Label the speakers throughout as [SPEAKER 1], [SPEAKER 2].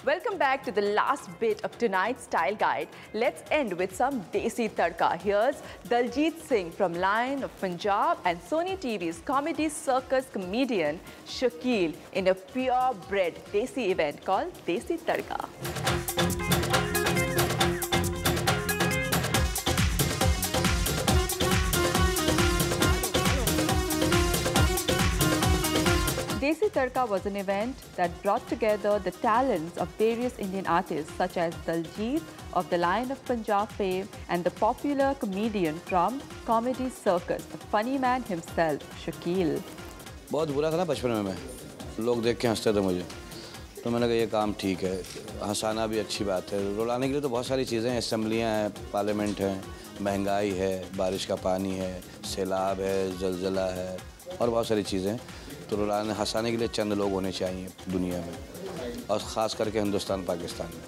[SPEAKER 1] Welcome back to the last bit of tonight's style guide. Let's end with some Desi Tadka. Here's Daljit Singh from Lion of Punjab and Sony TV's comedy circus comedian Shakeel in a purebred Desi event called Desi Tadka. Desi Tadka was an event that brought together the talents of various Indian artists such as Daljit of the Lion of Punjab fame and the popular comedian from Comedy Circus, the funny man himself, Shakeel.
[SPEAKER 2] बहुत बुरा था ना बचपन में मैं, लोग देख के हंसते थे मुझे, तो मैंने कहा ये काम ठीक है, हंसाना भी अच्छी बात है। रुलाने के लिए तो बहुत सारी चीज़ें हैं, असम्बलियाँ हैं, पार्लियामेंट है, महंगाई है, बारिश का पानी है, सैलाब है, जलजला है और बहुत सारी चीज़ें हैं। तो रुलाने हंसाने के लिए चंद लोग होने चाहिए दुनिया में और ख़ास करके हिंदुस्तान पाकिस्तान में।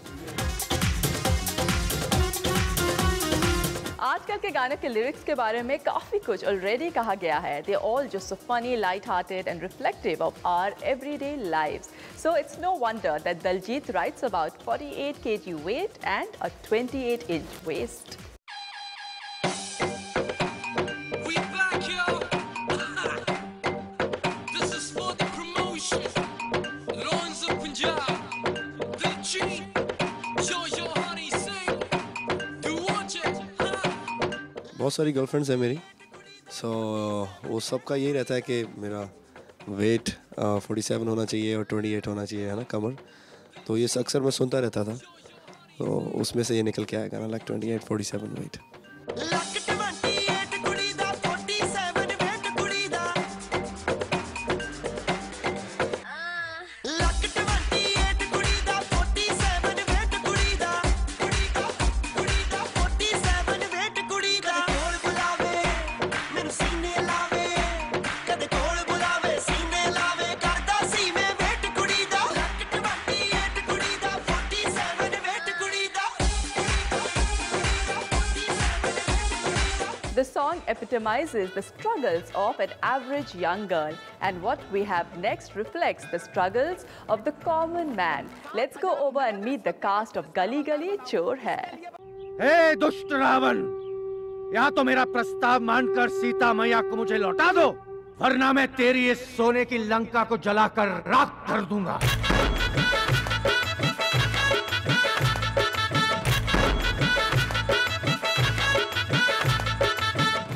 [SPEAKER 1] आजकल के गाने के लिरिक्स के बारे में काफ़ी कुछ ऑलरेडी कहा गया है. They're all just so funny, light-hearted and reflective of our everyday lives. So it's no wonder that Daljit writes about 48 kg weight and a 28-inch waist.
[SPEAKER 3] बहुत सारी गर्लफ्रेंड्स हैं मेरी, वो सबका यही रहता है कि मेरा वेट 47 होना चाहिए और 28 होना चाहिए, है ना, कमर. तो ये अक्सर मैं सुनता रहता था, तो उसमें से ये निकल के आया गाना like 28 47 wait.
[SPEAKER 1] The song epitomizes the struggles of an average young girl, and what we have next reflects the struggles of the common man. Let's go over and meet the cast of Gali Gali Chor Hai.
[SPEAKER 4] हे दुष्ट रावण, या तो मेरा प्रस्ताव मानकर सीता मैया को मुझे लौटा दो, वरना मैं तेरी इस सोने की लंका को जलाकर राख कर दूंगा.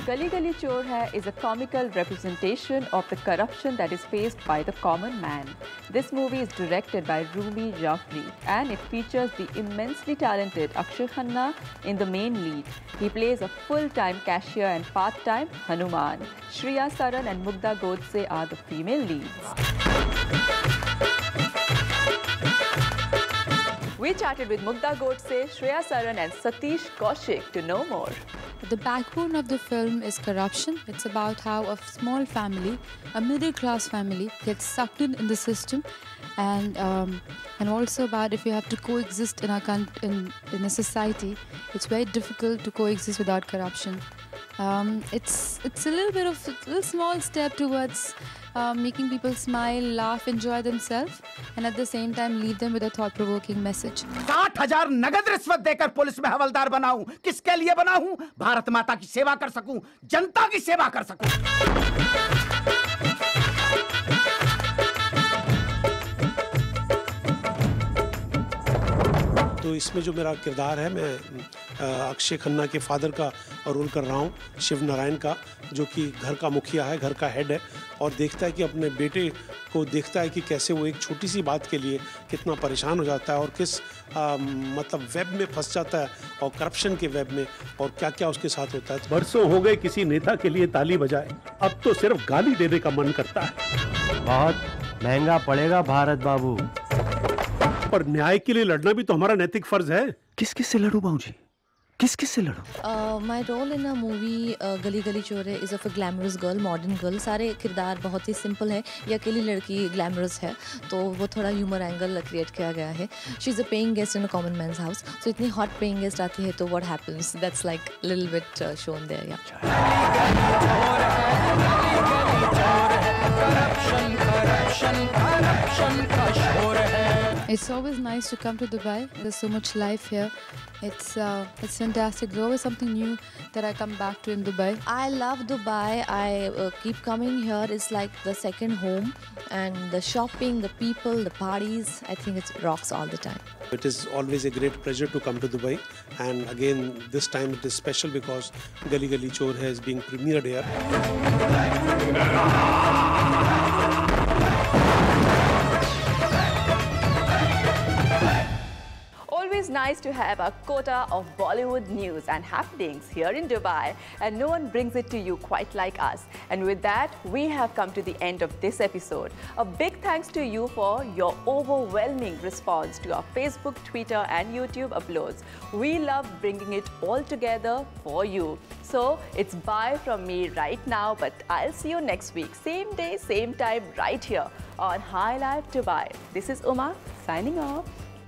[SPEAKER 1] Gali Gali Chor Hai is a comical representation of the corruption that is faced by the common man. This movie is directed by Rumi Jafri and it features the immensely talented Akshay Khanna in the main lead. He plays a full-time cashier and part-time Hanuman. Shreya Saran and Mugdha Godse are the female leads. We chatted with Mugdha Godse, Shreya Saran and Satish Kaushik to know more.
[SPEAKER 5] The backbone of the film is corruption. It's about how a small family, a middle-class family, gets sucked in the system, and also about if you have to coexist in a society, it's very difficult to coexist without corruption. It's a little small step towards making people smile, laugh, enjoy themselves, and at the same time leave them with a thought-provoking message.
[SPEAKER 4] 60,000 नगद रिश्वत देकर police में हवलदार बना हूं. किसके लिए बना हूं? भारत माता की सेवा कर सकूं, जनता की सेवा कर सकूं.
[SPEAKER 6] तो इसमें जो मेरा किरदार है, मैं अक्षय खन्ना के फादर का रोल कर रहा हूँ, शिव नारायण का, जो कि घर का मुखिया है, घर का हेड है, और देखता है कि अपने बेटे को देखता है कि कैसे वो एक छोटी सी बात के लिए कितना परेशान हो जाता है और किस मतलब वेब में फंस जाता है, और करप्शन के वेब में, और क्या क्या उसके साथ होता है.
[SPEAKER 7] बरसों हो गए किसी नेता के लिए ताली बजाए, अब तो सिर्फ गाली देने का मन करता है.
[SPEAKER 8] बहुत महंगा पड़ेगा भारत बाबू.
[SPEAKER 7] पर न्याय के लिए लड़ना भी तो हमारा नैतिक फर्ज है.
[SPEAKER 8] किस किस से लड़ूं बाबूजी, किस किस से लड़ूं?
[SPEAKER 9] My role in a movie गली गली चोर है is of a glamorous girl, modern girl. सारे किरदार बहुत ही सिंपल है. ये अकेली लड़की glamorous है, तो वो थोड़ा ह्यूमर एंगल क्रिएट किया गया है. She is a paying guest in a common man's house. So इतनी hot paying guest आती है, तो what happens? That's like a little bit shown there, yeah.
[SPEAKER 5] It's always nice to come to Dubai. There's so much life here. It's fantastic. There's always something new that I come back to in Dubai.
[SPEAKER 9] I love Dubai. I keep coming here. It's like the second home. And the shopping, the people, the parties, I think it rocks all the time.
[SPEAKER 6] It is always a great pleasure to come to Dubai. And again, this time it is special because Gali Gali Chor is being premiered here.
[SPEAKER 1] Always nice to have a quota of Bollywood news and happenings here in Dubai, and no one brings it to you quite like us. And with that, we have come to the end of this episode. A big thanks to you for your overwhelming response to our Facebook, Twitter and YouTube uploads. We love bringing it all together for you. So it's bye from me right now, but I'll see you next week, same day, same time, right here on High Life Dubai. This is Uma signing off.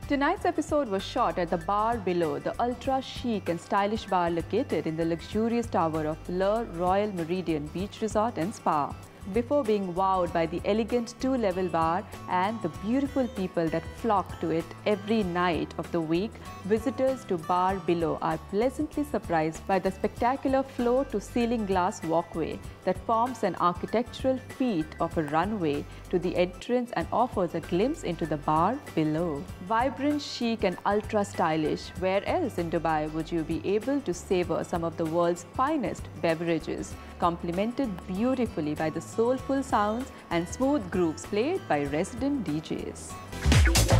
[SPEAKER 1] Tonight's episode was shot at the Bar Below, the ultra-chic and stylish bar located in the luxurious tower of Le Royal Meridian Beach Resort and Spa. Before being wowed by the elegant two-level bar and the beautiful people that flock to it every night of the week, visitors to Bar Below are pleasantly surprised by the spectacular floor-to-ceiling glass walkway that forms an architectural feat of a runway to the entrance and offers a glimpse into the bar below. Vibrant, chic and ultra-stylish, where else in Dubai would you be able to savor some of the world's finest beverages, complemented beautifully by the soulful sounds and smooth grooves played by resident DJs.